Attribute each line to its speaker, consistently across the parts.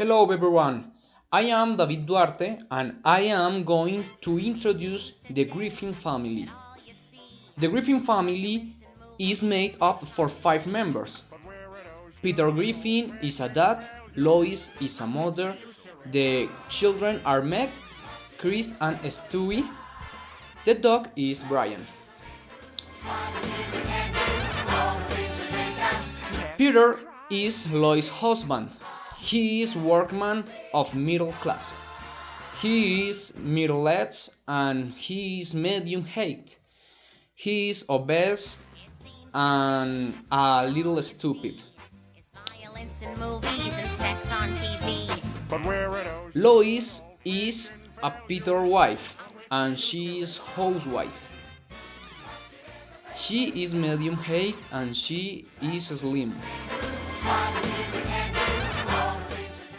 Speaker 1: Hello everyone, I am David Duarte and I am going to introduce the Griffin family. The Griffin family is made up for 5 members. Peter Griffin is a dad, Lois is a mother, the children are Meg, Chris and Stewie. The dog is Brian. Peter is Lois' husband. He is workman of middle class. He is middle-aged and he is medium height. He is obese and a little stupid. Lois is a Peter wife and she is housewife. She is medium height and she is slim.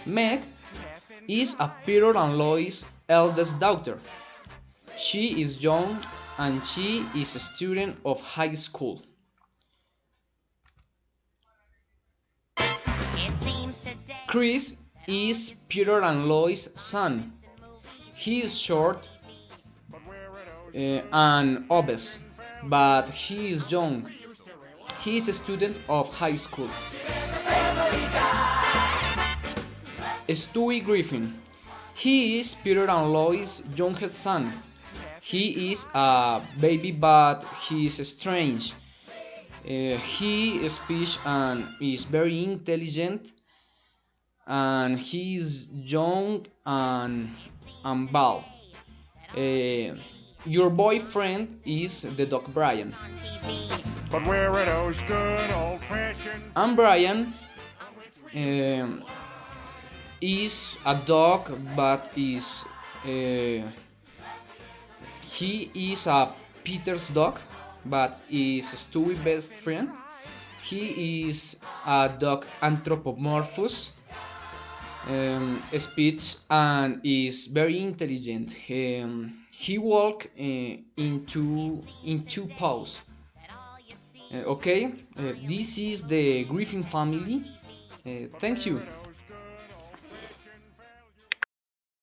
Speaker 1: Meg is a Peter and Lois' eldest daughter. She is young and she is a student of high school. Chris is Peter and Lois' son. He is short and obese, but he is young. He is a student of high school. Stewie Griffin. He is Peter and Lois' youngest son. He is a baby but he is strange. He speaks and is very intelligent and he is young and bald. Your boyfriend is the dog Brian.
Speaker 2: But where are those good old-fashioned?
Speaker 1: And Brian is a dog, but he is a Peter's dog, but is Stewie's best friend. He is a dog anthropomorphous, speaks and is very intelligent. He walks in two paws. Okay, this is the Griffin family. Thank you.